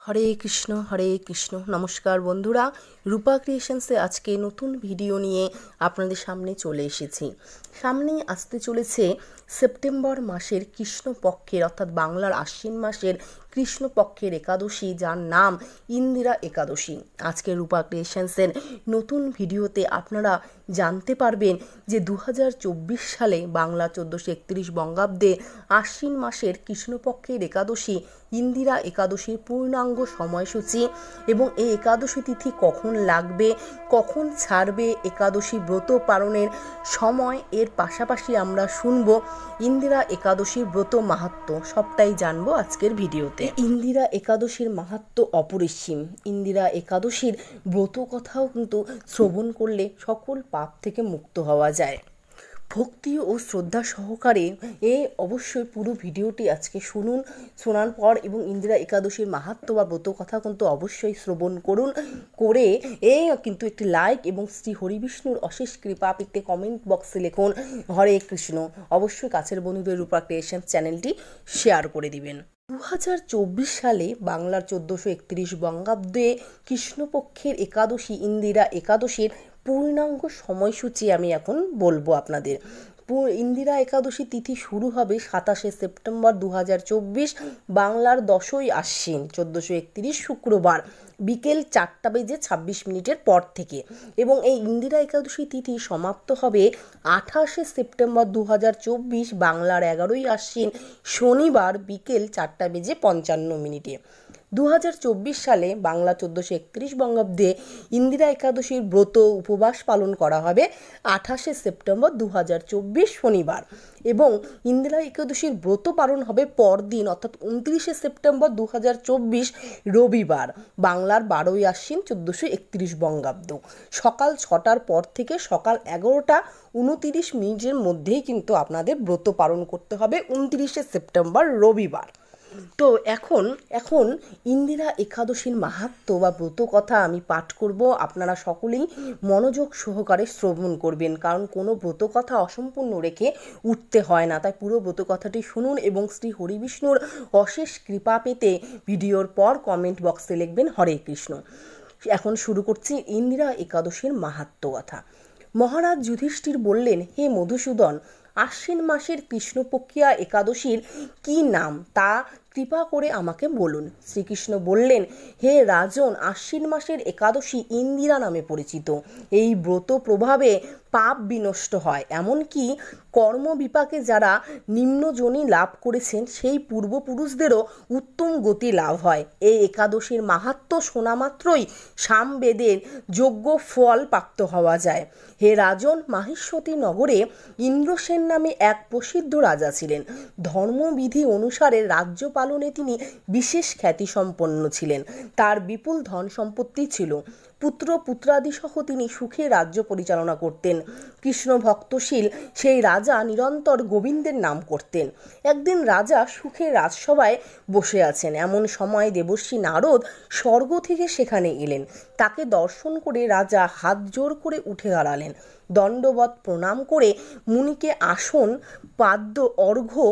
হরে কৃষ্ণ নমস্কার বন্ধুরা, রূপা ক্রিয়েশনসে আজকে নতুন ভিডিও নিয়ে আপনাদের সামনে চলে এসেছি। সামনেই আসতে চলেছে সেপ্টেম্বর মাসের কৃষ্ণপক্ষের অর্থাৎ বাংলার আশ্বিন মাসের কৃষ্ণপক্ষের একাদশী, যার নাম ইন্দিরা একাদশী। আজকে রূপা ক্রিয়েশনসের নতুন ভিডিওতে আপনারা জানতে পারবেন যে 2024 সালে বাংলা 1431 বঙ্গাব্দে আশ্বিন মাসের কৃষ্ণপক্ষের একাদশী ইন্দিরা একাদশীর পূর্ণাঙ্গ সময়সূচি এবং এই একাদশী তিথি কখন লাগবে, কখন ছাড়বে, একাদশী ব্রত পালনের সময়, এর পাশাপাশি আমরা শুনবো ইন্দিরা একাদশীর ব্রত মাহাত্ম্য, সবটাই জানবো আজকের ভিডিওতে। ইন্দিরা একাদশীর মাহাত্ম্য অপরিসীম। ইন্দিরা একাদশীর ব্রত কথাও কিন্তু শ্রবণ করলে সকল পাপ থেকে মুক্ত হওয়া যায়। ভক্তি ও শ্রদ্ধা সহকারে অবশ্যই পুরো ভিডিওটি আজকে শুনুন। শোনার পর এবং ইন্দিরা একাদশীর মাহাত্ম্য বা ব্রত কথা কিন্তু অবশ্যই শ্রবণ করুন। করে কিন্তু একটি লাইক এবং শ্রী হরিবিষ্ণুর অশেষ কৃপা পেতে কমেন্ট বক্সে লিখুন হরে কৃষ্ণ। অবশ্যই কাছের বন্ধুদের রূপা ক্রিয়েশন চ্যানেলটি শেয়ার করে দিবেন। 2024 সালে বাংলার 1431 বঙ্গাব্দে কৃষ্ণপক্ষের একাদশী ইন্দিরা একাদশীর পূর্ণাঙ্গ সময়সূচি আমি এখন বলবো আপনাদের। ইন্দিরা একাদশী তিথি শুরু হবে 27শে সেপ্টেম্বর 2024 বাংলার 10ই আশ্বিন 1431 শুক্রবার বিকেল 4:26 পর থেকে, এবং এই ইন্দিরা একাদশী তিথি সমাপ্ত হবে 28শে সেপ্টেম্বর 2024 বাংলার 11ই আশ্বিন শনিবার বিকেল 4:55। 2024 সালে বাংলা 1431 বঙ্গাব্দে ইন্দিরা একাদশীর ব্রত উপবাস পালন করা হবে 28শে সেপ্টেম্বর 2024 শনিবার, এবং ইন্দিরা একাদশীর ব্রত পালন হবে পরদিন অর্থাৎ 29শে সেপ্টেম্বর 2024 রবিবার বাংলার 12ই আশ্বিন 1431 বঙ্গাব্দ সকাল 6টার পর থেকে সকাল 11:29 মধ্যেই কিন্তু আপনাদের ব্রত পালন করতে হবে 29শে সেপ্টেম্বর রবিবার। তো এখন ইন্দিরা একাদশীর মাহাত্ম্য বা ব্রত কথা আমি পাঠ করব। আপনারা সকলেই মনোযোগ সহকারে শ্রবণ করবেন, কারণ কোনো ব্রত কথা অসম্পূর্ণ রেখে উঠতে হয় না। তাই পুরো ব্রত কথাটি শুনুন এবং শ্রী হরিবিষ্ণুর অশেষ কৃপা পেতে ভিডিওর পর কমেন্ট বক্সে লিখবেন হরে কৃষ্ণ। এখন শুরু করছি ইন্দিরা একাদশীর মাহাত্ম্য কথা। মহারাজ যুধিষ্ঠির বললেন, হে মধুসূদন, আশ্বিন মাসের কৃষ্ণপক্ষিয়া একাদশীর কি নাম তা কৃপা করে আমাকে বলুন। শ্রীকৃষ্ণ বললেন, হে রাজন, আশ্বিন মাসের একাদশী ইন্দিরা নামে পরিচিত। এই ব্রত প্রভাবে পাপ বিনষ্ট হয়, এমনকি কর্মবিপাকে যারা নিম্নজনী লাভ করেছেন সেই পূর্বপুরুষদেরও উত্তম গতি লাভ হয়। এই একাদশীর মাহাত্ম্য শোনা মাত্রই সামবেদের যোগ্য ফল প্রাপ্ত হওয়া যায়। হে রাজন, মাহিষ্মতি নগরে ইন্দ্রসেন নামে এক প্রসিদ্ধ রাজা ছিলেন। ধর্মবিধি অনুসারে রাজ্য পালনে তিনি বিশেষ খ্যাতিসম্পন্ন ছিলেন। তার বিপুল ধন সম্পত্তি ছিল। পুত্র পুত্রাদি সহ তিনি সুখে রাজ্য পরিচালনা করতেন। কৃষ্ণ ভক্তশীল সেই রাজা নিরন্তর গোবিন্দের নাম করতেন। একদিন রাজা সুখে রাজসভায় বসে আছেন, এমন সময় দেবর্ষি নারদ স্বর্গ থেকে সেখানে এলেন। তাকে দর্শন করে রাজা হাত জোর করে উঠে দাঁড়ালেন। দণ্ডবৎ প্রণাম করে মুনিকে আসন, পাদ্য, অর্ঘ্য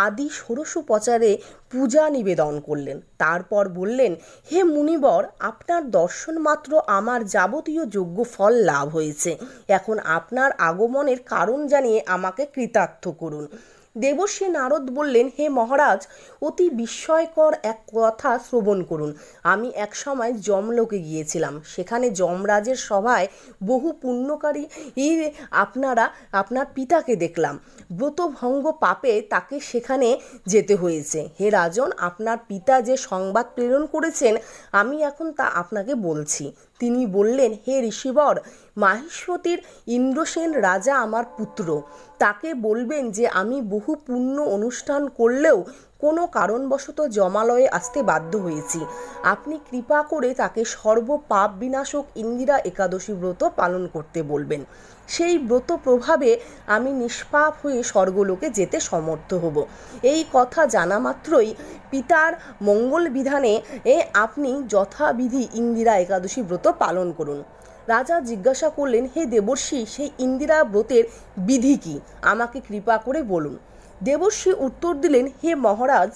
আদি ষোড়শোপচারে পূজা নিবেদন করলেন। তারপর বললেন, হে মুনিবর, আপনার দর্শন মাত্র আমার যাবতীয় যোগ্য ফল লাভ হয়েছে। এখন আপনার আগমনের কারণ জানিয়ে আমাকে কৃতার্থ করুন। দেবর্ষি নারদ বললেন, হে মহারাজ, অতি বিস্ময়কর এক কথা শ্রবণ করুন। আমি এক সময় যমলোকে গিয়েছিলাম। সেখানে যমরাজের সভায় বহু পুণ্যকারী আপনার পিতাকে দেখলাম। ব্রতভঙ্গ পাপে তাকে সেখানে যেতে হয়েছে। হে রাজন, আপনার পিতা যে সংবাদ প্রেরণ করেছেন আমি এখন তা আপনাকে বলছি। তিনি বললেন, হে ঋষিবর, মাহিষ্মতির ইন্দ্রসেন রাজা আমার পুত্র। তাকে বলবেন যে আমি বহু পুণ্য অনুষ্ঠান করলেও কোনো কারণবশত জমালয়ে আসতে বাধ্য হয়েছি। আপনি কৃপা করে তাকে সর্বপাপ বিনাশক ইন্দিরা একাদশী ব্রত পালন করতে বলবেন। সেই ব্রত প্রভাবে আমি নিষ্পাপ হয়ে স্বর্গলোকে যেতে সমর্থ হব। এই কথা জানা মাত্রই পিতার মঙ্গল বিধানে আপনি যথাবিধি ইন্দিরা একাদশী ব্রত পালন করুন। রাজা জিজ্ঞাসা করলেন, হে দেবর্ষি, সেই ইন্দিরা ব্রতের বিধি কি? আমাকে কৃপা করে বলুন। দেবর্ষি উত্তর দিলেন, হে মহারাজ,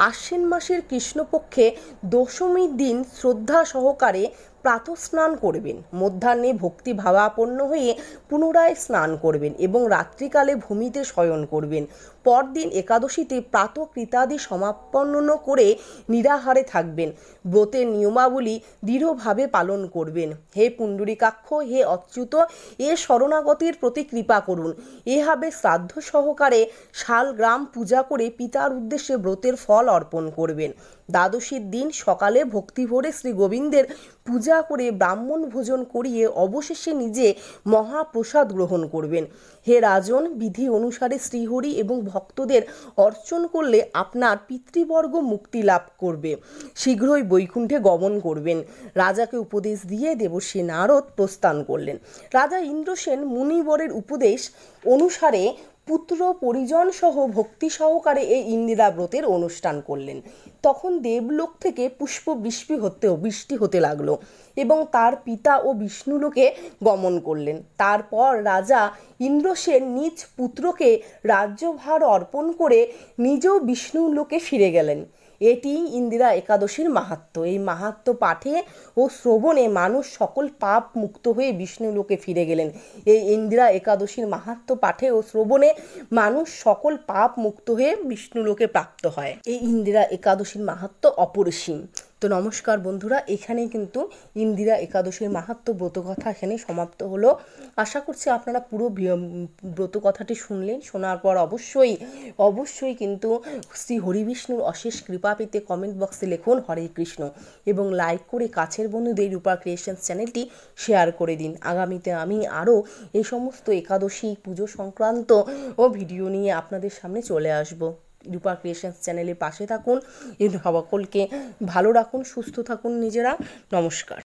আশ্বিন মাসের কৃষ্ণপক্ষে দশমীর দিন শ্রদ্ধা সহকারে প্রাতঃস্নান করবেন, মধ্যাহ্নে ভক্তি ভাবাপন্ন হয়ে পুনরায় স্নান করবেন এবং রাত্রিকালে ভূমিতে শয়ন করবেন। পরদিন একাদশীতে প্রাতঃকৃতাদি সমাপন্ন করে নিরাহারে থাকবেন। ব্রতের নিয়মাবলী দৃঢ়ভাবে পালন করবেন। হে পুণ্ডরীকাক্ষ, হে অচ্যুত, এ শরণাগতির প্রতি কৃপা করুন। এভাবে শ্রাদ্ধ সহকারে শালগ্রাম পূজা করে পিতার উদ্দেশ্যে ব্রতের ফল অর্পণ করবেন। দ্বাদশীর দিন সকালে ভক্তিভরে শ্রী গোবিন্দের পূজা করে ব্রাহ্মণ ভোজন করিয়ে অবশেষে নিজে মহাপ্রসাদ গ্রহণ করবেন। হে রাজন, বিধি অনুসারে শ্রীহরি এবং ভক্তদের অর্চন করলে আপনার পিতৃবর্গ মুক্তি লাভ করবে, শীঘ্রই বৈকুণ্ঠে গমন করবেন। রাজাকে উপদেশ দিয়ে দেবর্ষি নারদ প্রস্থান করলেন। রাজা ইন্দ্রসেন মুনিবরের উপদেশ অনুসারে পুত্র পরিজন সহ ভক্তি সহকারে এই ইন্দিরা ব্রতের অনুষ্ঠান করলেন। তখন দেবলোক থেকে পুষ্প বৃষ্টি হতে লাগলো এবং তার পিতা ও বিষ্ণুলোকে গমন করলেন। তারপর রাজা ইন্দ্রসেন নিজ পুত্রকে রাজ্যভার অর্পণ করে নিজেও বিষ্ণুলোকে ফিরে গেলেন। এটি ইন্দিরা একাদশীর মাহাত্ম্য। এই মাহাত্ম্য পাঠে ও শ্রবণে মানুষ সকল পাপ মুক্ত হয়ে বিষ্ণুলোকে ফিরে গেলেন। এই ইন্দিরা একাদশীর মাহাত্ম্য পাঠে ও শ্রবণে মানুষ সকল পাপ মুক্ত হয়ে বিষ্ণুলোকে প্রাপ্ত হয়। এই ইন্দিরা একাদশীর মাহাত্ম্য অপরিসীম। তো নমস্কার বন্ধুরা, এখানেই কিন্তু ইন্দিরা একাদশীর মাহাত্ম্য ব্রতকথা এখানে সমাপ্ত হলো। আশা করছি আপনারা পুরো ব্রতকথাটি শুনলেন। শোনার পর অবশ্যই কিন্তু শ্রী হরিবিষ্ণুর অশেষ কৃপা পেতে কমেন্ট বক্সে লিখুন হরে কৃষ্ণ এবং লাইক করে কাছের বন্ধুদের রূপা ক্রিয়েশনস চ্যানেলটি শেয়ার করে দিন। আগামীতে আমি আরও এই সমস্ত একাদশী পুজো সংক্রান্ত ভিডিও নিয়ে আপনাদের সামনে চলে আসব। রূপা ক্রিয়েশনস চ্যানেলের পাশে থাকুন এবং সকলকে ভালো রাখুন, সুস্থ থাকুন নিজেরা। নমস্কার।